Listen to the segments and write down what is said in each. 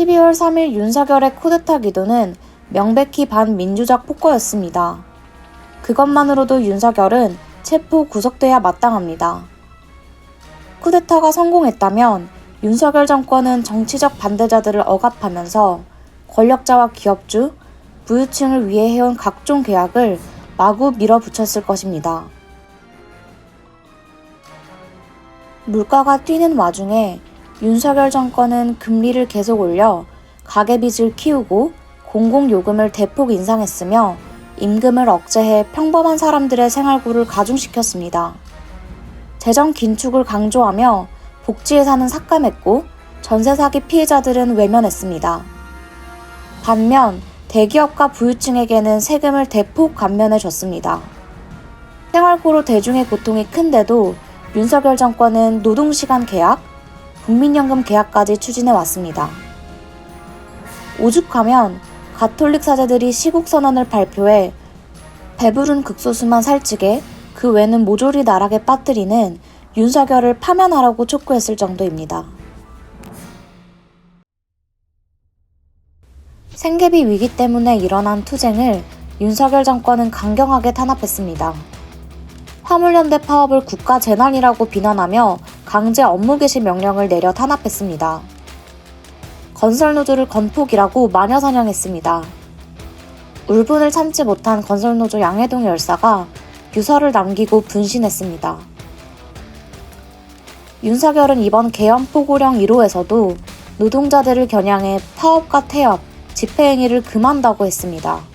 12월 3일 윤석열의 쿠데타 기도는 명백히 반민주적 폭거였습니다. 그것만으로도 윤석열은 체포 구속돼야 마땅합니다. 쿠데타가 성공했다면 윤석열 정권은 정치적 반대자들을 억압하면서 권력자와 기업주, 부유층을 위해 해온 각종 계약을 마구 밀어붙였을 것입니다. 물가가 뛰는 와중에 윤석열 정권은 금리를 계속 올려 가계빚을 키우고 공공요금을 대폭 인상했으며 임금을 억제해 평범한 사람들의 생활고를 가중시켰습니다. 재정 긴축을 강조하며 복지 예산은 삭감했고 전세 사기 피해자들은 외면했습니다. 반면 대기업과 부유층에게는 세금을 대폭 감면해줬습니다. 생활고로 대중의 고통이 큰데도 윤석열 정권은 노동시간 계약, 국민연금 계약까지 추진해왔습니다. 오죽하면 가톨릭 사제들이 시국선언을 발표해 배부른 극소수만 살찌게 그 외는 모조리 나락에 빠뜨리는 윤석열을 파면하라고 촉구했을 정도입니다. 생계비 위기 때문에 일어난 투쟁을 윤석열 정권은 강경하게 탄압했습니다. 화물연대 파업을 국가 재난이라고 비난하며 강제 업무 개시 명령을 내려 탄압했습니다. 건설노조를 건폭이라고 마녀사냥했습니다. 울분을 참지 못한 건설노조 양해동 열사가 유서를 남기고 분신했습니다. 윤석열은 이번 계엄 포고령 1호에서도 노동자들을 겨냥해 파업과 태업, 집회행위를 금한다고 했습니다.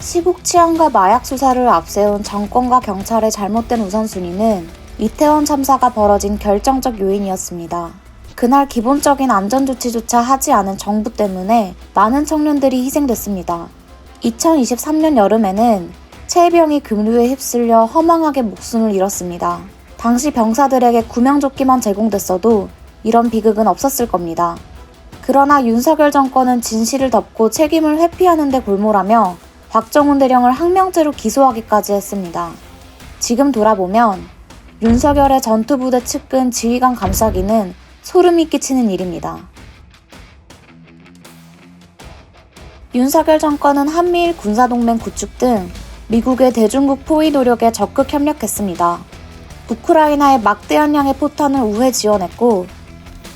시국 치안과 마약 수사를 앞세운 정권과 경찰의 잘못된 우선순위는 이태원 참사가 벌어진 결정적 요인이었습니다. 그날 기본적인 안전조치조차 하지 않은 정부 때문에 많은 청년들이 희생됐습니다. 2023년 여름에는 체해병이 급류에 휩쓸려 허망하게 목숨을 잃었습니다. 당시 병사들에게 구명조끼만 제공됐어도 이런 비극은 없었을 겁니다. 그러나 윤석열 정권은 진실을 덮고 책임을 회피하는 데 골몰하며 박정훈 대령을 항명죄로 기소하기까지 했습니다. 지금 돌아보면 윤석열의 전투부대 측근 지휘관 감싸기는 소름이 끼치는 일입니다. 윤석열 정권은 한미일 군사동맹 구축 등 미국의 대중국 포위 노력에 적극 협력했습니다. 우크라이나에 막대한 양의 포탄을 우회 지원했고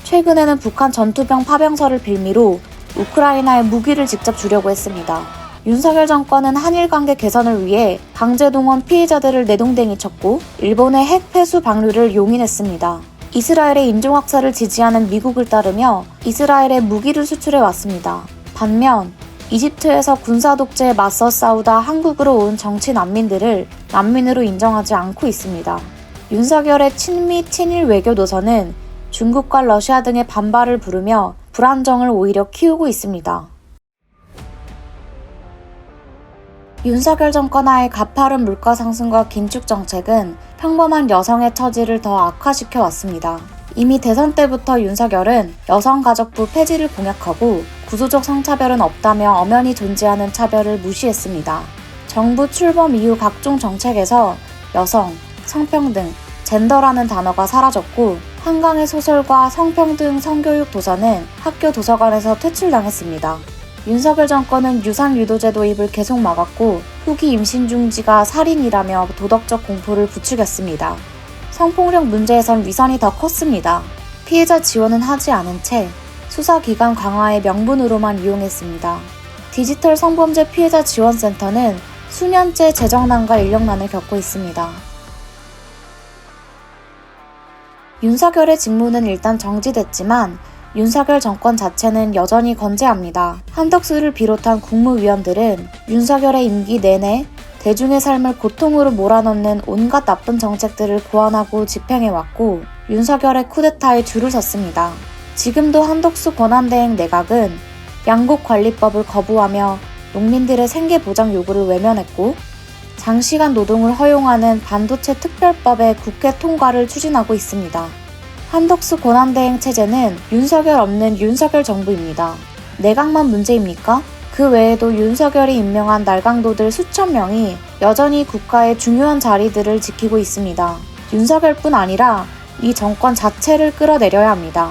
최근에는 북한 전투병 파병설을 빌미로 우크라이나에 무기를 직접 주려고 했습니다. 윤석열 정권은 한일 관계 개선을 위해 강제동원 피해자들을 내동댕이 쳤고 일본의 핵 폐수 방류를 용인했습니다. 이스라엘의 인종학살을 지지하는 미국을 따르며 이스라엘에 무기를 수출해 왔습니다. 반면 이집트에서 군사 독재에 맞서 싸우다 한국으로 온 정치 난민들을 난민으로 인정하지 않고 있습니다. 윤석열의 친미 친일 외교 노선은 중국과 러시아 등의 반발을 부르며 불안정을 오히려 키우고 있습니다. 윤석열 정권 하의 가파른 물가 상승과 긴축 정책은 평범한 여성의 처지를 더 악화시켜 왔습니다. 이미 대선 때부터 윤석열은 여성가족부 폐지를 공약하고 구조적 성차별은 없다며 엄연히 존재하는 차별을 무시했습니다. 정부 출범 이후 각종 정책에서 여성, 성평등, 젠더라는 단어가 사라졌고 한강의 소설과 성평등 성교육 도서는 학교 도서관에서 퇴출당했습니다. 윤석열 정권은 유산유도제 도입을 계속 막았고 후기 임신 중지가 살인이라며 도덕적 공포를 부추겼습니다. 성폭력 문제에선 위선이 더 컸습니다. 피해자 지원은 하지 않은 채 수사기관 강화의 명분으로만 이용했습니다. 디지털 성범죄 피해자 지원센터는 수년째 재정난과 인력난을 겪고 있습니다. 윤석열의 직무는 일단 정지됐지만 윤석열 정권 자체는 여전히 건재합니다. 한덕수를 비롯한 국무위원들은 윤석열의 임기 내내 대중의 삶을 고통으로 몰아넣는 온갖 나쁜 정책들을 고안하고 집행해왔고 윤석열의 쿠데타에 줄을 섰습니다. 지금도 한덕수 권한대행 내각은 양곡관리법을 거부하며 농민들의 생계보장 요구를 외면했고 장시간 노동을 허용하는 반도체 특별법의 국회 통과를 추진하고 있습니다. 한덕수 권한대행 체제는 윤석열 없는 윤석열 정부입니다. 내각만 문제입니까? 그 외에도 윤석열이 임명한 날강도들 수천 명이 여전히 국가의 중요한 자리들을 지키고 있습니다. 윤석열뿐 아니라 이 정권 자체를 끌어내려야 합니다.